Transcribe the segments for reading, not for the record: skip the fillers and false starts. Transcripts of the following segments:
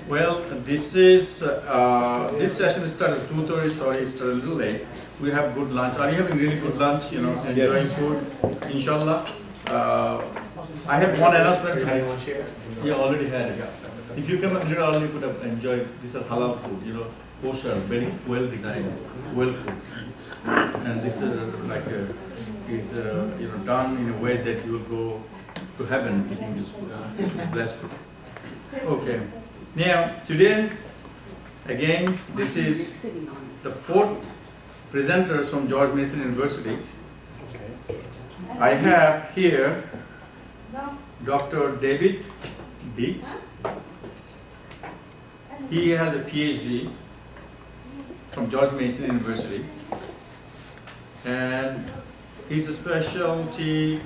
Well, this session started at 2:30. Sorry, it started a little late. We have good lunch. Are you having really good lunch? You know, enjoying food, inshallah. I have one announcement to make. Yeah, already had it. If you come a little early, you could have enjoyed. This is halal food. You know, kosher, very well designed, well cooked, and this is done in a way that you will go to heaven eating this food. Blessed food. Okay. Now, today, again, this is the fourth presenters from George Mason University. I have here Dr. David Beach. He has a PhD from George Mason University, and his specialty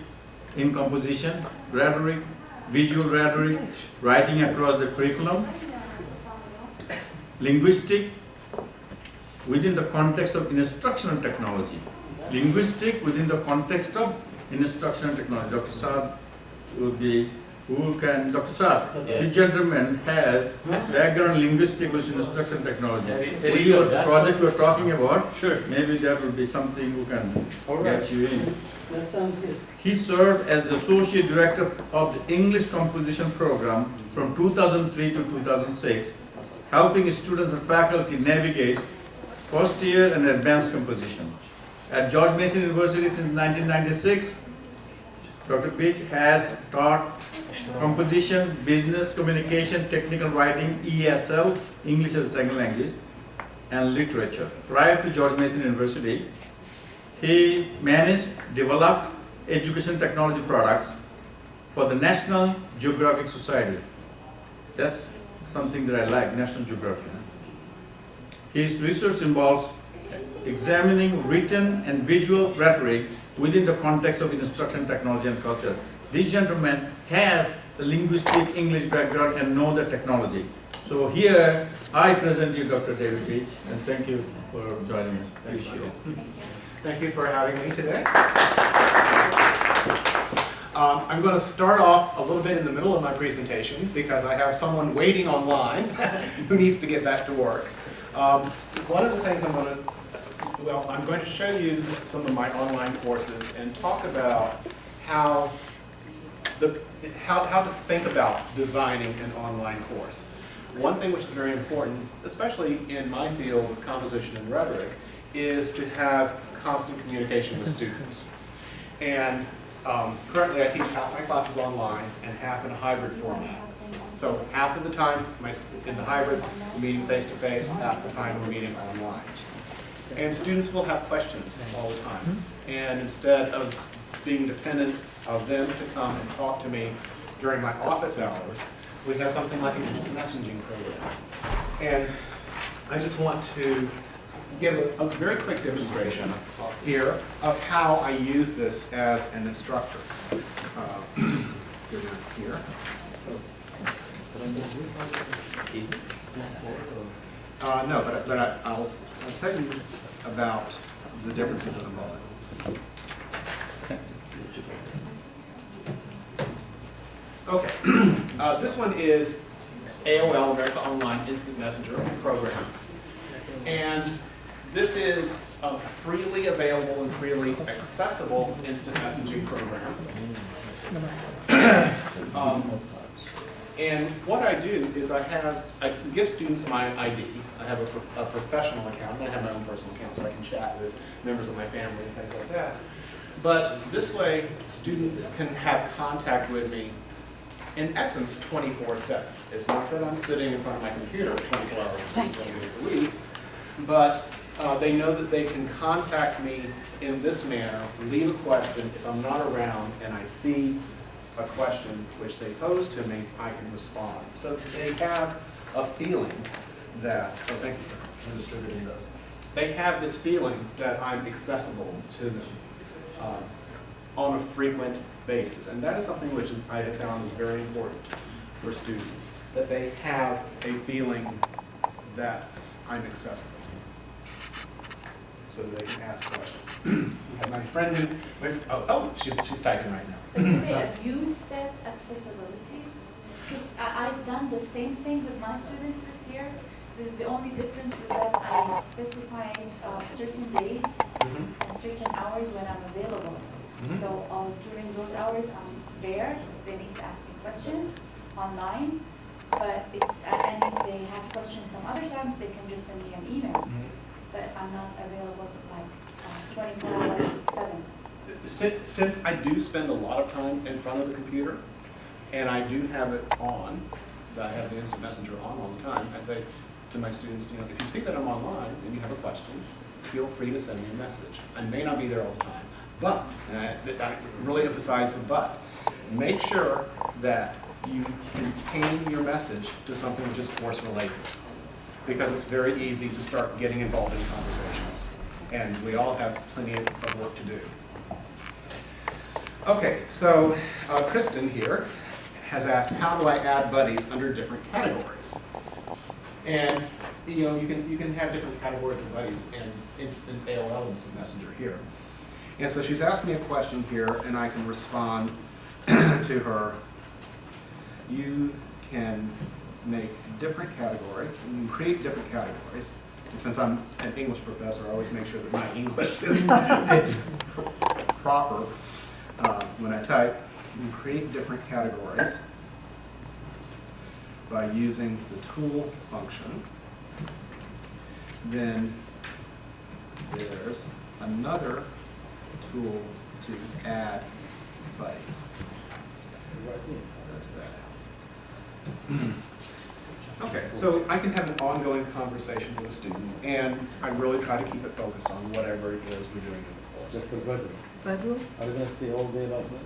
in composition, rhetoric, visual rhetoric, writing across the curriculum, linguistic within the context of instructional technology. Linguistic within the context of instructional technology. Dr. Saad will be, Dr. Saad, this gentleman has background linguistic with instructional technology. The project we're talking about, sure. Maybe that will be something who can get you in. That sounds good. He served as the Associate Director of the English Composition Program from 2003 to 2006, helping students and faculty navigate first year and advanced composition. At George Mason University since 1996, Dr. Beach has taught composition, business communication, technical writing, ESL, English as a second language, and literature. Prior to George Mason University, he managed, developed education technology products for the National Geographic Society. That's something that I like, National Geographic. His research involves examining written and visual rhetoric within the context of instruction technology and culture. This gentleman has the linguistic English background and know the technology. So here, I present you Dr. David Beach, and thank you for joining us. Appreciate it. Thank you for having me today. I'm going to start off a little bit in the middle of my presentation because I have someone waiting online who needs to get back to work. One of the things I'm going to show you some of my online courses and talk about how to think about designing an online course. One thing which is very important, especially in my field of composition and rhetoric, is to have constant communication with students. And currently I teach half my classes online and half in a hybrid format. So half of the time in the hybrid, we're meeting face-to-face, half the time we're meeting online. And students will have questions all the time. And instead of being dependent of them to come and talk to me during my office hours, we have something like an instant messaging program. And I just want to give a very quick demonstration here of how I use this as an instructor. Here. No, but I'll tell you about the differences in a moment. Okay, this one is AOL, America Online Instant Messenger program. And this is a freely available and freely accessible instant messaging program. And what I do is I give students my ID. I have a professional account. I have my own personal account so I can chat with members of my family and things like that. But this way, students can have contact with me in essence 24/7. It's not that I'm sitting in front of my computer 24 hours, 7 days a week, but they know that they can contact me in this manner, leave a question. If I'm not around and I see a question which they pose to me, I can respond. So they have a feeling that, oh, thank you for distributing those. They have this feeling that I'm accessible to them on a frequent basis. And that is something which I have found is very important for students, that they have a feeling that I'm accessible, so that they can ask questions. I have my friend she's typing right now. But do they abuse that accessibility? Because I've done the same thing with my students this year. The only difference was that I specified certain days Mhm. and certain hours when I'm available. Mhm. So during those hours, I'm there. If they need to ask me questions online, but and if they have questions some other times, they can just send me an email. Mhm. But I'm not available like 24/7. Since I do spend a lot of time in front of the computer, and I do have it on, I have the instant messenger on all the time, I say to my students, you know, if you see that I'm online and you have a question, feel free to send me a message. I may not be there all the time, but, and I really emphasize the but, make sure that you contain your message to something which is course related, because it's very easy to start getting involved in conversations, and we all have plenty of work to do. Okay, so Kristen here has asked, how do I add buddies under different categories? And you know, you can have different categories of buddies in instant AOL Instant Messenger here. And so she's asked me a question here, and I can respond to her. You can make different categories, and you can create different categories. And since I'm an English professor, I always make sure that my English is proper when I type. You can create different categories by using the tool function. Then there's another tool to add buddies. There's that. Okay, so I can have an ongoing conversation with a student, and I really try to keep it focused on whatever it is we're doing in the course. Just the bedroom. Bedroom? Are you going to stay all day like this?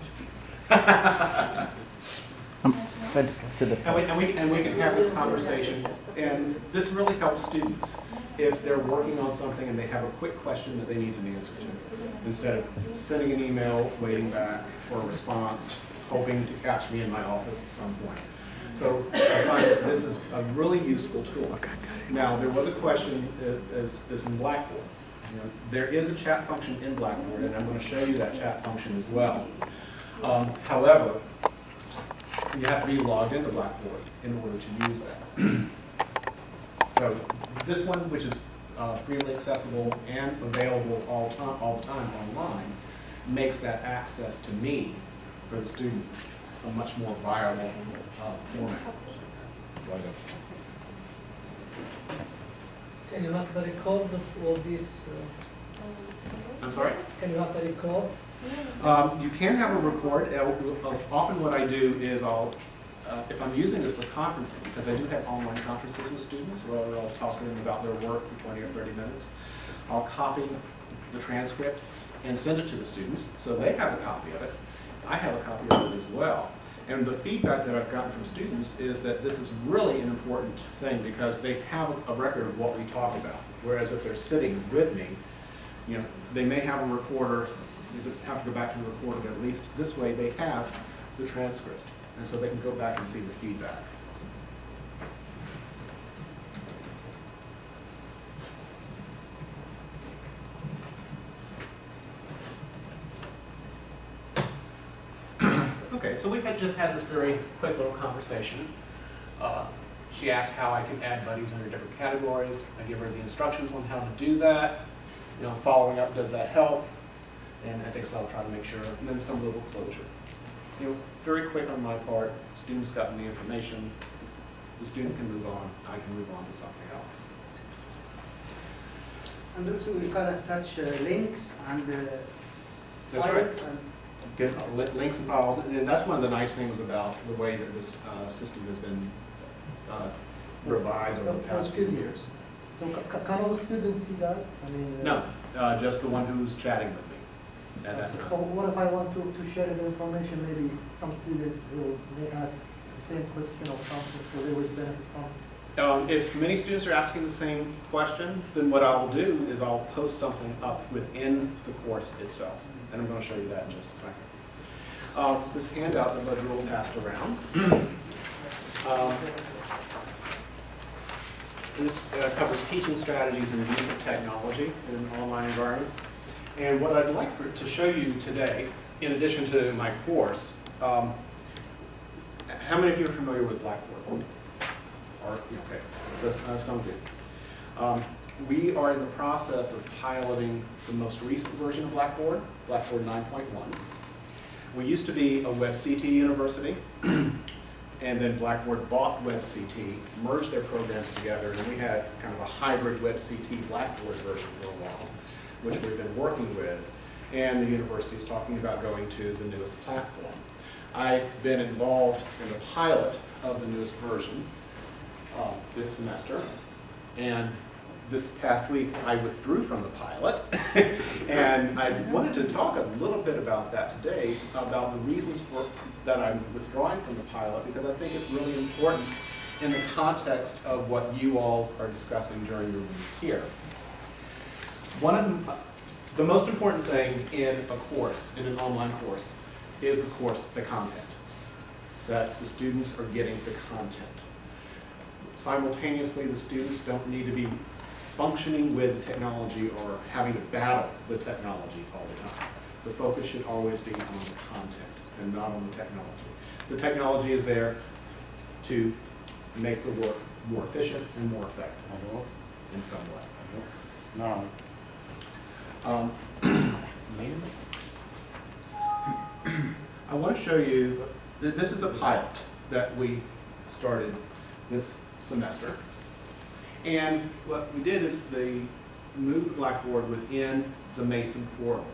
And we can have this conversation, and this really helps students if they're working on something and they have a quick question that they need an answer to, instead of sending an email, waiting back for a response, hoping to catch me in my office at some point. So I find that this is a really useful tool. Now, there was a question, is this in Blackboard? You know, there is a chat function in Blackboard, and I'm going to show you that chat function as well. However, you have to be logged into Blackboard in order to use that. So this one, which is freely accessible and available all the time online, makes that access to me for the student a much more viable format. Can you have the record of all these? I'm sorry? Can you have the record? You can have a record. Often what I do is if I'm using this for conferencing, because I do have online conferences with students where I'll talk to them about their work for 20 or 30 minutes, I'll copy the transcript and send it to the students so they have a copy of it. I have a copy of it as well. And the feedback that I've gotten from students is that this is really an important thing because they have a record of what we talked about. Whereas if they're sitting with me, you know, they may have a recorder, they have to go back to the recorder, but at least this way they have the transcript. And so they can go back and see the feedback. Okay, so we've just had this very quick little conversation. She asked how I can add buddies under different categories. I give her the instructions on how to do that. You know, following up, does that help? And I think so I'll try to make sure. And then some little closure. You know, very quick on my part. Student's gotten the information. The student can move on. I can move on to something else. And also you can attach links and That's files right. and Get links and files, and that's one of the nice things about the way that this system has been revised over the past few years. so can all students see that? I mean, No, just the one who's chatting with me at that So time. what if I want to share the information? Maybe some students may ask the same question or something, so they would benefit from. If many students are asking the same question, then what I'll do is I'll post something up within the course itself. And I'm going to show you that in just a second. This handout that Ledru passed around. This covers teaching strategies and use of technology in an online environment. And what I'd like to show you today, in addition to my course, how many of you are familiar with Blackboard? Okay, so some do. We are in the process of piloting the most recent version of Blackboard, Blackboard 9.1. We used to be a WebCT university, and then Blackboard bought WebCT, merged their programs together, and we had kind of a hybrid WebCT Blackboard version for a while, which we've been working with, and the university is talking about going to the newest platform. I've been involved in the pilot of the newest version this semester, and this past week I withdrew from the pilot, and I wanted to talk a little bit about that today, about the reasons for that I'm withdrawing from the pilot, because I think it's really important in the context of what you all are discussing during your week here. One of the most important thing in a course, in an online course, is of course the content, that the students are getting the content. Simultaneously, the students don't need to be functioning with technology or having to battle the technology all the time. The focus should always be on the content and not on the technology. The technology is there to make the work more efficient and more effective in some way. No. I want to show you, this is the pilot that we started this semester. And what we did is they moved Blackboard within the Mason portal.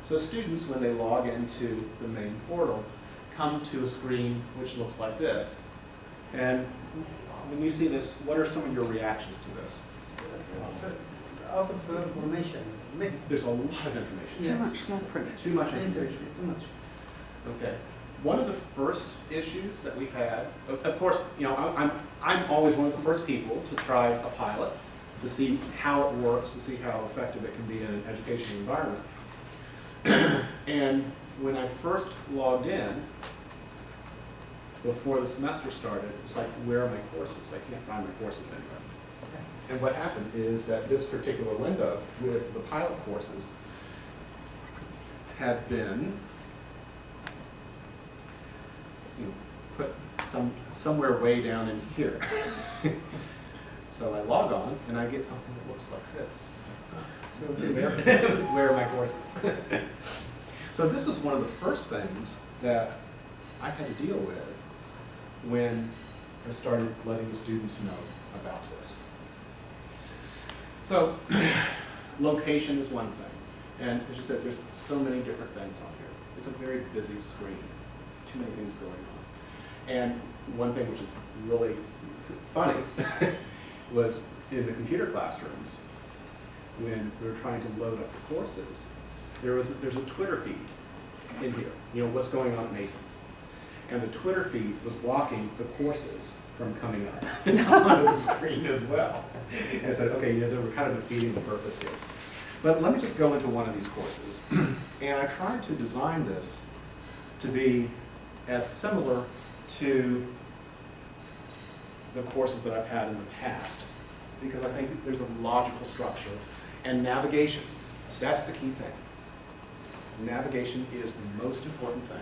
So students, when they log into the main portal, come to a screen which looks like this. And when you see this, what are some of your reactions to this? Out of information. There's a lot of information. Yeah. Too much small print. Too much information. Too much. Okay. One of the first issues that we had, of course, you know, I'm always one of the first people to try a pilot, to see how it works, to see how effective it can be in an educational environment. And when I first logged in, before the semester started, it's like, where are my courses? I can't find my courses anywhere. And what happened is that this particular window with the pilot courses had been put somewhere way down in here. So I log on and I get something that looks like this. Where are my courses? So this was one of the first things that I had to deal with when I started letting the students know about this. So location is one thing. And as you said, there's so many different things on here. It's a very busy screen. Too many things going on. And one thing which is really funny was in the computer classrooms, when we were trying to load up the courses, there's a Twitter feed in here, you know, what's going on at Mason. And the Twitter feed was blocking the courses from coming up onto the screen as well. And I said, okay, you know, they were kind of defeating the purpose here. But let me just go into one of these courses. And I tried to design this to be as similar to the courses that I've had in the past, because I think there's a logical structure. And navigation, that's the key thing. Navigation is the most important thing,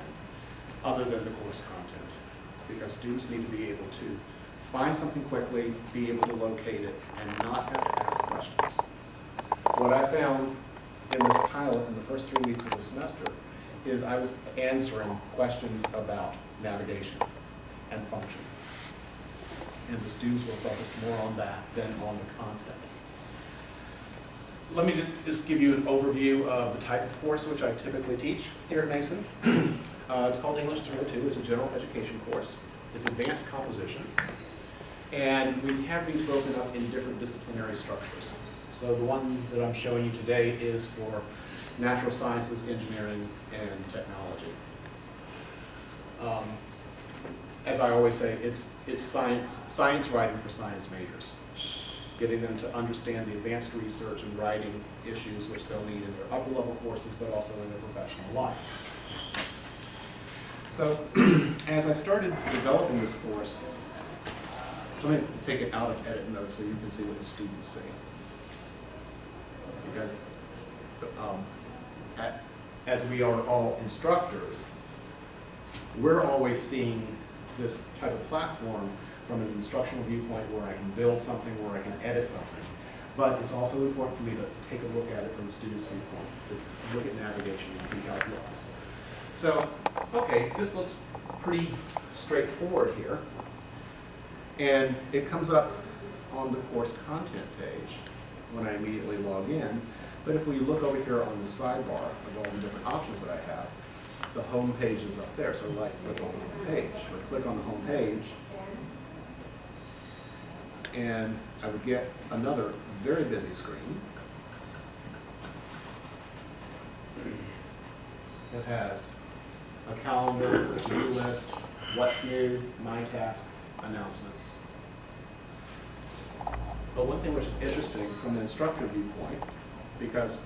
other than the course content, because students need to be able to find something quickly, be able to locate it, and not have to ask questions. What I found in this pilot in the first 3 weeks of the semester is I was answering questions about navigation and function. And the students were focused more on that than on the content. Let me just give you an overview of the type of course which I typically teach here at Mason. It's called English 302. It's a general education course. It's advanced composition. And we have these broken up in different disciplinary structures. So the one that I'm showing you today is for natural sciences, engineering, and technology. As I always say, it's science writing for science majors, getting them to understand the advanced research and writing issues which they'll need in their upper level courses, but also in their professional life. So as I started developing this course, let me take it out of edit mode so you can see what the students see. Because as we are all instructors, we're always seeing this type of platform from an instructional viewpoint where I can build something, where I can edit something. But it's also important for me to take a look at it from the student's viewpoint, just look at navigation and see how it looks. So, okay, this looks pretty straightforward here. And it comes up on the course content page when I immediately log in. But if we look over here on the sidebar of all the different options that I have, the home page is up there. So like, click on the home page. I click on the home page, and I would get another very busy screen that has a calendar, a to-do list, what's new, my task, announcements. But one thing which is interesting from the instructor viewpoint, because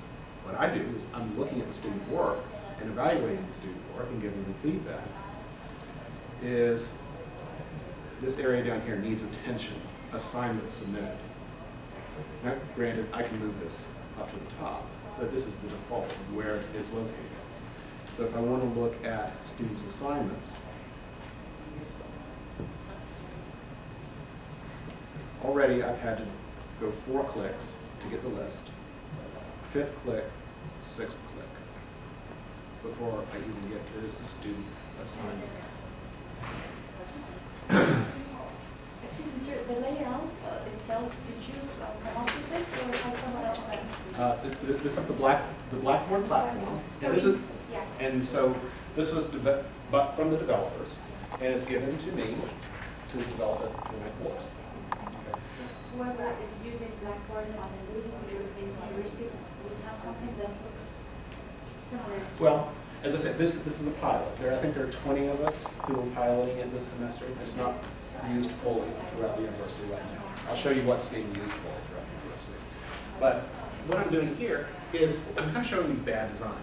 what I do is I'm looking at the student work and evaluating the student work and giving them feedback, is this area down here needs attention, assignment submitted. Now, granted, I can move this up to the top, but this is the default of where it is located. So if I want to look at students' assignments, already I've had to go 4 clicks to get the list, 5th click, 6th click, before I even get to the student assignment. Excuse me, sir, the layout itself, did you come up with this, or has someone else done? This is the Blackboard platform, So and this you- is, Yeah. and so this was but from the developers, and it's given to me to develop it for my course. Okay. Whoever is using Blackboard on a New-Jersey university would have something that looks similar. to Well, this. as I said, this is a pilot. I think there are 20 of us who are piloting it this semester. It's not used fully throughout the university right now. I'll show you what's being used fully throughout the university. But what I'm doing here is I'm kind of showing you bad design.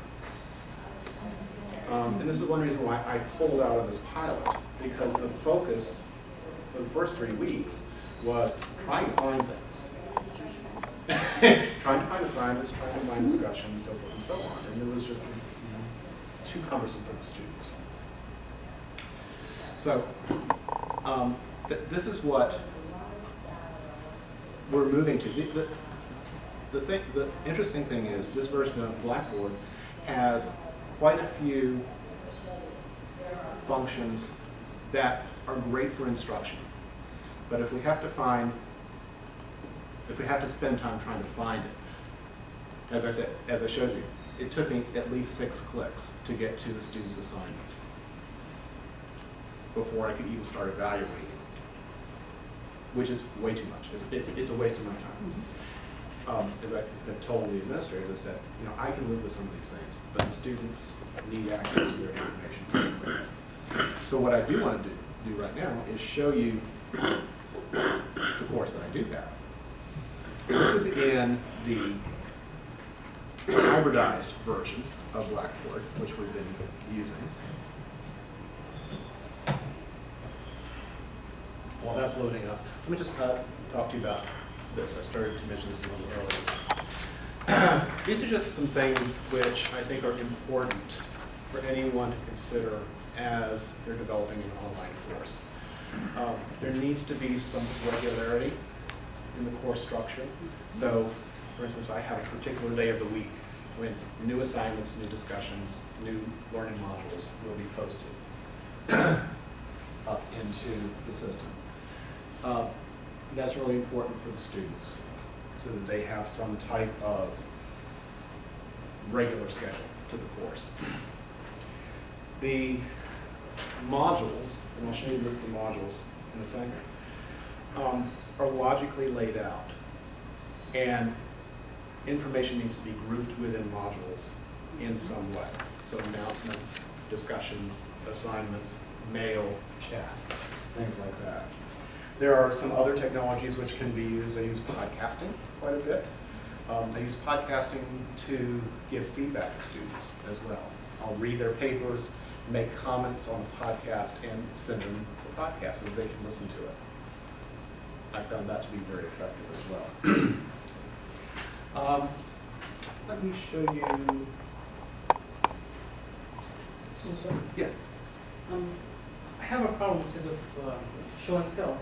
And this is one reason why I pulled out of this pilot, because the focus for the first 3 weeks was trying to find things. Trying to find assignments, trying to find discussions, so forth and so on. And it was just too cumbersome for the students. So this is what we're moving to. The interesting thing is this version of Blackboard has quite a few functions that are great for instruction. But if we have to spend time trying to find it, as I said, as I showed you, it took me at least 6 clicks to get to the student's assignment before I could even start evaluating it, which is way too much. It's a waste of my time. As I have told the administrator, I said, I can live with some of these things, but the students need access to their information. So what I do want to do right now is show you the course that I do have. This is in the hybridized version of Blackboard, which we've been using. While that's loading up, let me just talk to you about this. I started to mention this a little earlier. These are just some things which I think are important for anyone to consider as they're developing an online course. There needs to be some regularity in the course structure. So, for instance, I have a particular day of the week when new assignments, new discussions, new learning modules will be posted up into the system. That's really important for the students so that they have some type of regular schedule to the course. The modules, and I'll show you the modules in a second, are logically laid out, and information needs to be grouped within modules in some way. So announcements, discussions, assignments, mail, chat, things like that. There are some other technologies which can be used. I use podcasting quite a bit. I use podcasting to give feedback to students as well. I'll read their papers, make comments on the podcast, and send them the podcast so that they can listen to it. I found that to be very effective as well. Let me show you. So, sir, Yes. I have a problem instead of show and tell.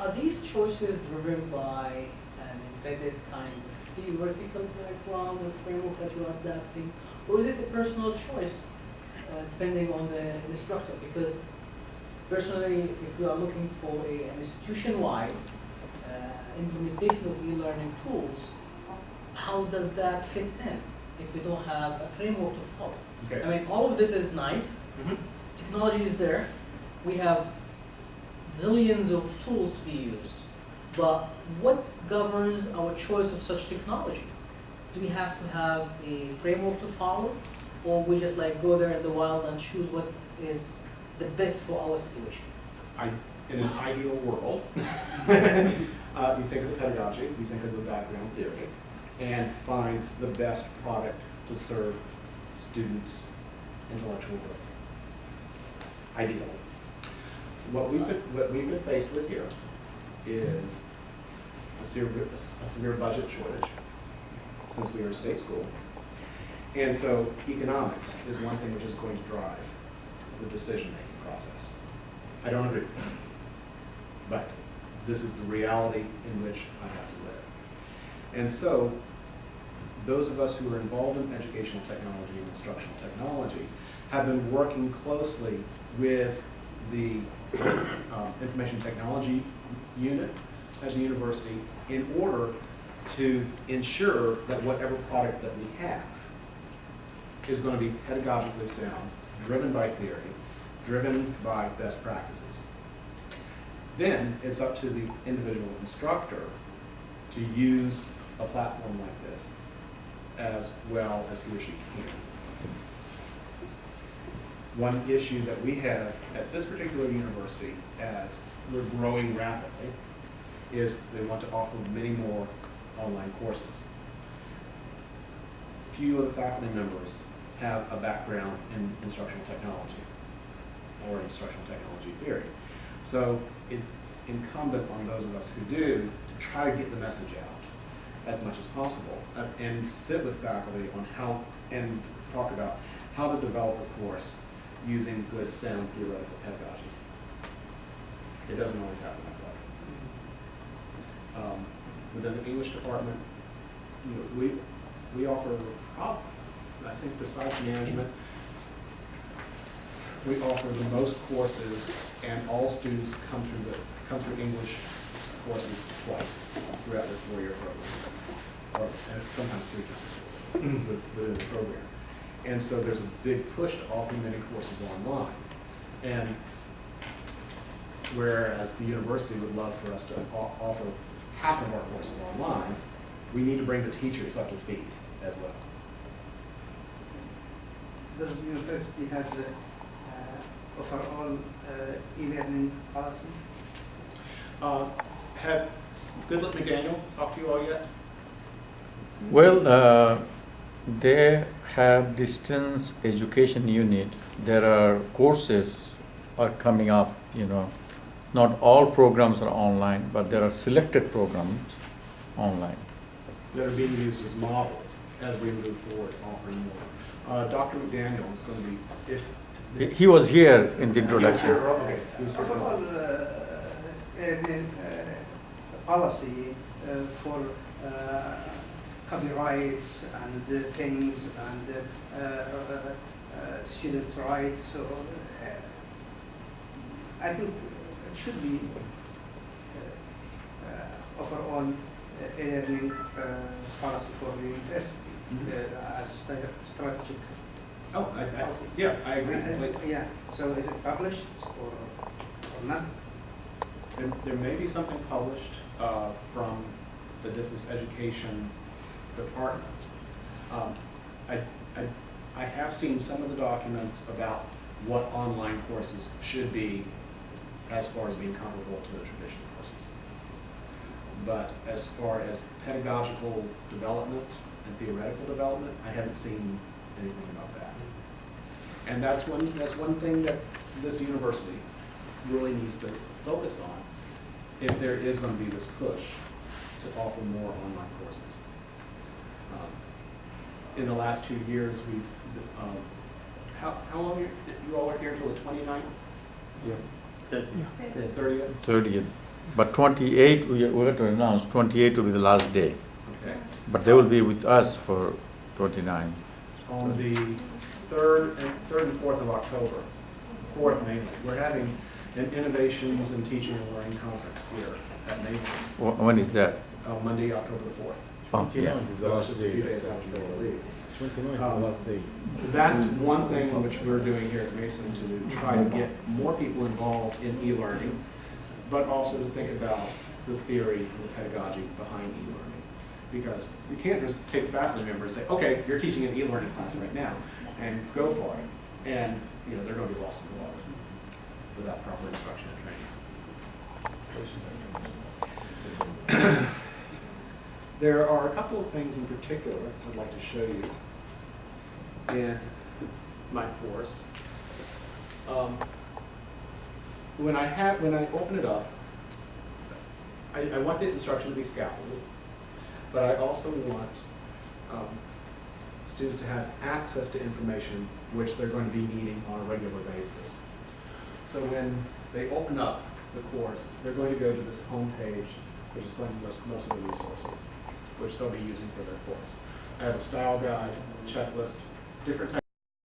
Are these choices driven by an embedded kind of theoretical background or framework that you're adapting, or is it a personal choice depending on the instructor? Because personally, if we are looking for an institution-wide implementation of e-learning tools, how does that fit in if we don't have a framework to follow? Okay. I mean, all of this is nice. Mhm. Technology is there. We have zillions of tools to be used. But what governs our choice of such technology? Do we have to have a framework to follow? Or we just like go there in the wild and choose what is the best for our situation? In an ideal world, you think of the pedagogy, you think of the background theory, and find the best product to serve students' intellectual growth. Ideally. What we've been faced with here is a severe budget shortage since we are a state school. And so economics is one thing which is going to drive the decision-making process. I don't agree with this, but this is the reality in which I have to live. And so those of us who are involved in educational technology and instructional technology have been working closely with the information technology unit at the university in order to ensure that whatever product that we have is going to be pedagogically sound, driven by theory, driven by best practices. Then it's up to the individual instructor to use a platform like this as well as he or she can. One issue that we have at this particular university as we're growing rapidly is they want to offer many more online courses. Few of the faculty members have a background in instructional technology or instructional technology theory. So it's incumbent on those of us who do to try to get the message out as much as possible and sit with faculty on how and talk about how to develop a course using good, sound theoretical pedagogy. It doesn't always happen that way. Within the English department, you know, we offer, I think besides management, we offer the most courses, and all students come through English courses twice throughout their 4-year program, or sometimes 3 times within the program. And so there's a big push to offer many courses online. And whereas the university would love for us to offer half of our courses online, we need to bring the teachers up to speed as well. Does the university has offer all e-learning policy? Have Goodluck McDaniel talked to you all yet? Well, they have distance education unit. There are courses are coming up, you know. Not all programs are online, but there are selected programs online. That are being used as models as we move forward offering more. Dr. McDaniel is going to be, He was here in the he was introduction. here, okay, he was here. Overall, policy for copyrights and things and student rights. So I think it should be overall e-learning policy for the university as strategic. Oh, yeah, I agree completely. Yeah, so is it published or not? There may be something published from the distance education department. I have seen some of the documents about what online courses should be as far as being comparable to the traditional courses. But as far as pedagogical development and theoretical development, I haven't seen anything about that. And that's one thing that this university really needs to focus on if there is going to be this push to offer more online courses. In the last 2 years, we've how long you all are here until the 29th? Yeah. 30th? 30th. But 28, we're going to announce 28 will be the last day. Okay. But they will be with us for 29. On the 3rd and 4th of October, 4th mainly, we're having an Innovations in Teaching and Learning Conference here at Mason, When is that? Monday, October the 4th. Oh, yeah. 29th is the So it's last just a few day. days after they leave. 29th is the last day. That's one thing which we're doing here at Mason to try to get more people involved in e-learning, but also to think about the theory and the pedagogy behind e-learning. Because you can't just take a faculty member and say, okay, you're teaching an e-learning class right now, and go for it. And, you know, they're going to be lost in the water without proper instruction and training. There are a couple of things in particular I'd like to show you in my course. When I open it up, I want the instruction to be scaffolded, but I also want students to have access to information which they're going to be needing on a regular basis. So when they open up the course, they're going to go to this home page, which is going to list most of the resources which they'll be using for their course. I have a style guide, checklist, different types